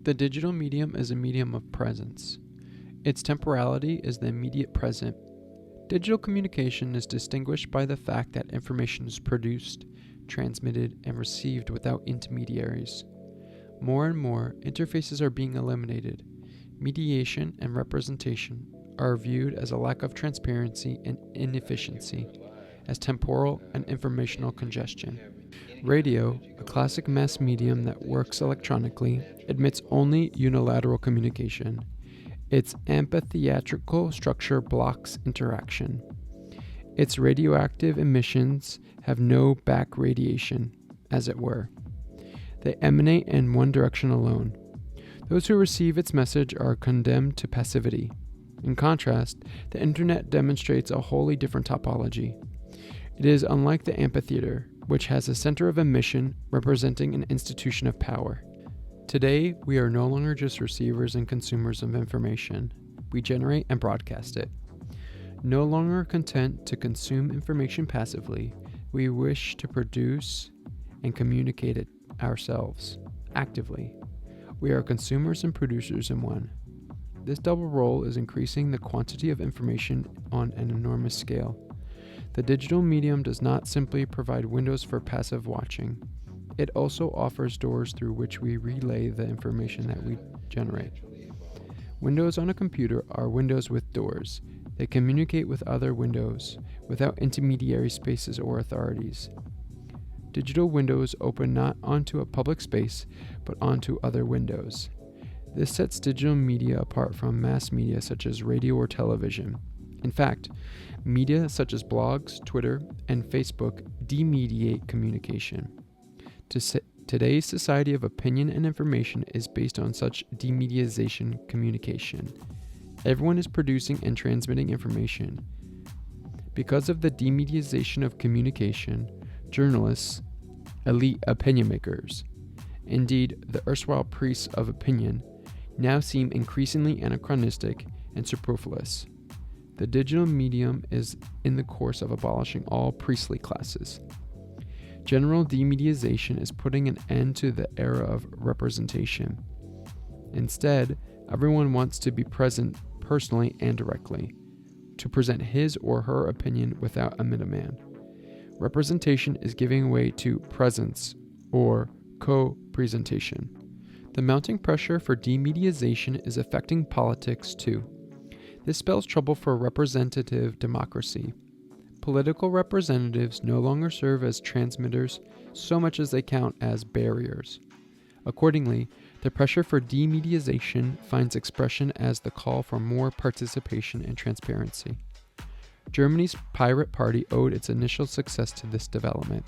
The digital medium is a medium of presence. Its temporality is the immediate present. Digital communication is distinguished by the fact that information is produced, transmitted, and received without intermediaries. More and more, interfaces are being eliminated. Mediation and representation are viewed as a lack of transparency and inefficiency, as temporal and informational congestion. Radio, a classic mass medium that works electronically, admits only unilateral communication. Its amphitheatrical structure blocks interaction. Its radioactive emissions have no back radiation, as it were. They emanate in one direction alone. Those who receive its message are condemned to passivity. In contrast, the internet demonstrates a wholly different topology. It is unlike the amphitheater, which has a center of emission representing an institution of power. Today, we are no longer just receivers and consumers of information. We generate and broadcast it. No longer content to consume information passively, we wish to produce and communicate it ourselves, actively. We are consumers and producers in one. This double role is increasing the quantity of information on an enormous scale. The digital medium does not simply provide windows for passive watching. It also offers doors through which we relay the information that we generate. Windows on a computer are windows with doors. They communicate with other windows without intermediary spaces or authorities. Digital windows open not onto a public space, but onto other windows. This sets digital media apart from mass media such as radio or television. In fact, media such as blogs, Twitter, and Facebook demediate communication. Today's society of opinion and information is based on such demediatization communication. Everyone is producing and transmitting information. Because of the demediatization of communication, journalists, elite opinion makers, indeed the erstwhile priests of opinion, now seem increasingly anachronistic and superfluous. The digital medium is in the course of abolishing all priestly classes. General demediatization is putting an end to the era of representation. Instead, everyone wants to be present personally and directly, to present his or her opinion without a middleman. Representation is giving way to presence or copresentation. The mounting pressure for demediatization is affecting politics too. This spells trouble for representative democracy. Political representatives no longer serve as transmitters so much as they count as barriers. Accordingly, the pressure for demediatization finds expression as the call for more participation and transparency. Germany's Pirate Party owed its initial success to this development.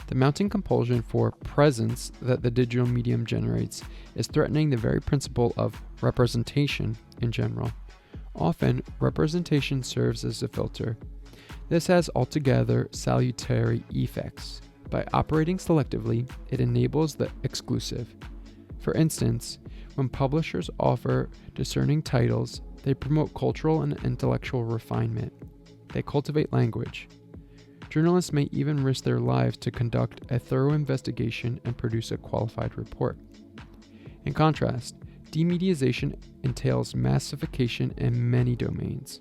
The mounting compulsion for presence that the digital medium generates is threatening the very principle of representation in general. Often, representation serves as a filter. This has altogether salutary effects. By operating selectively, it enables the exclusive. For instance, when publishers offer discerning titles, they promote cultural and intellectual refinement. They cultivate language. Journalists may even risk their lives to conduct a thorough investigation and produce a qualified report. In contrast, demediatization entails massification in many domains.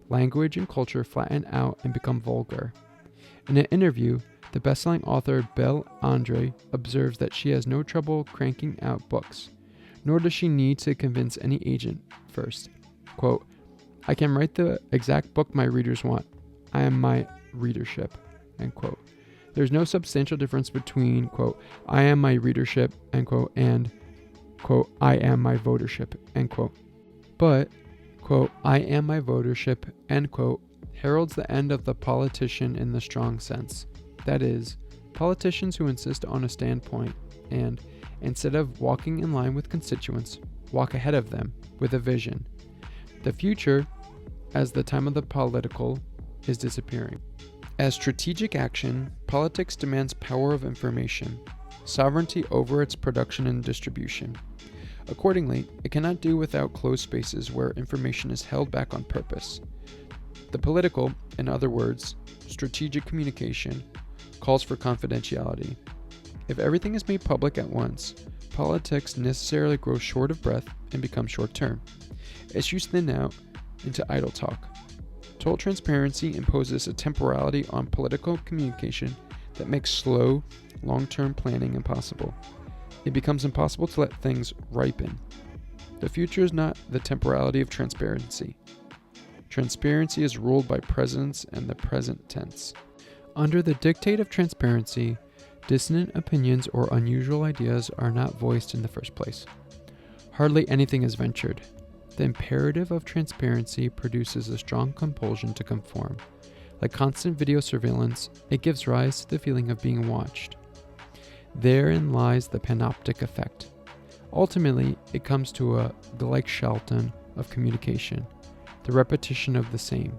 Language and culture flatten out and become vulgar. In an interview, the best-selling author Belle Andre observes that she has no trouble cranking out books, nor does she need to convince any agent first. Quote, "I can write the exact book my readers want. I am my readership." End quote. There's no substantial difference between, quote, "I am my readership," end quote, and, quote, "I am my votership," end quote. But, quote, "I am my votership," end quote, heralds the end of the politician in the strong sense. That is, politicians who insist on a standpoint and, instead of walking in line with constituents, walk ahead of them with a vision. The future, as the time of the political, is disappearing. As strategic action, politics demands power of information, sovereignty over its production and distribution. Accordingly, it cannot do without closed spaces where information is held back on purpose. The political, in other words, strategic communication, calls for confidentiality. If everything is made public at once, politics necessarily grows short of breath and becomes short-term. Issues thin out into idle talk. Total transparency imposes a temporality on political communication that makes slow, long-term planning impossible. It becomes impossible to let things ripen. The future is not the temporality of transparency. Transparency is ruled by presence and the present tense. Under the dictate of transparency, dissonant opinions or unusual ideas are not voiced in the first place. Hardly anything is ventured. The imperative of transparency produces a strong compulsion to conform. Like constant video surveillance, it gives rise to the feeling of being watched. Therein lies the panoptic effect. Ultimately, it comes to a Gleichschaltung of communication, the repetition of the same.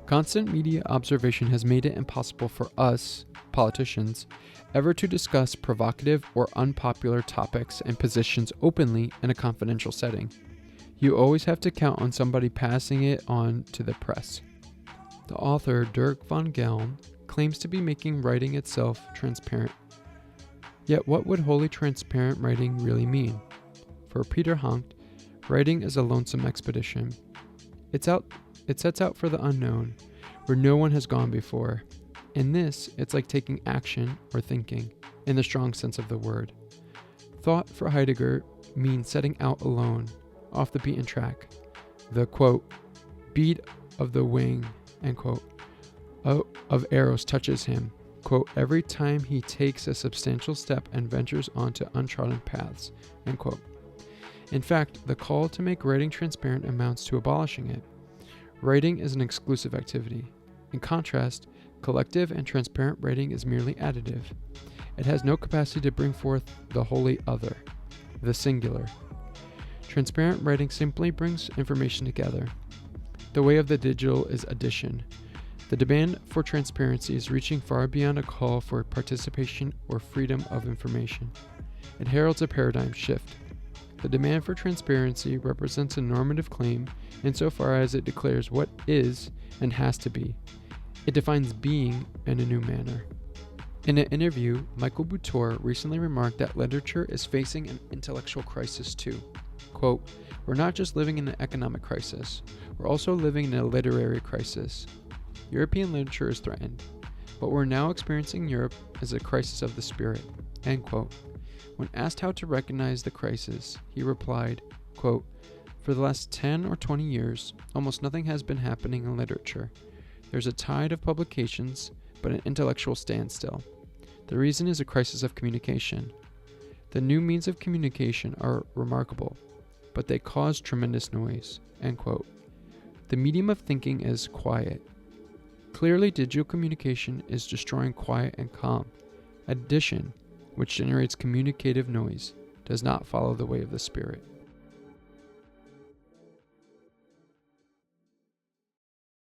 Constant media observation has made it impossible for us, politicians, ever to discuss provocative or unpopular topics and positions openly in a confidential setting. You always have to count on somebody passing it on to the press. The author Dirk von Gelm claims to be making writing itself transparent. Yet what would wholly transparent writing really mean? For Peter Hankt, writing is a lonesome expedition. It sets out for the unknown, where no one has gone before. In this, it's like taking action or thinking, in the strong sense of the word. Thought for Heidegger means setting out alone, off the beaten track. The, quote, beat of the wing, end quote, of arrows touches him, quote, every time he takes a substantial step and ventures onto untrodden paths, end quote. In fact, the call to make writing transparent amounts to abolishing it. Writing is an exclusive activity. In contrast, collective and transparent writing is merely additive. It has no capacity to bring forth the wholly other, the singular. Transparent writing simply brings information together. The way of the digital is addition. The demand for transparency is reaching far beyond a call for participation or freedom of information. It heralds a paradigm shift. The demand for transparency represents a normative claim insofar as it declares what is and has to be. It defines being in a new manner. In an interview, Michael Butor recently remarked that literature is facing an intellectual crisis too. Quote, we're not just living in an economic crisis, we're also living in a literary crisis. European literature is threatened. What we're now experiencing in Europe is a crisis of the spirit, end quote. When asked how to recognize the crisis, he replied, quote, for the last 10 or 20 years, almost nothing has been happening in literature. There's a tide of publications, but an intellectual standstill. The reason is a crisis of communication. The new means of communication are remarkable, but they cause tremendous noise, end quote. The medium of thinking is quiet. Clearly, digital communication is destroying quiet and calm. Addition, which generates communicative noise, does not follow the way of the spirit.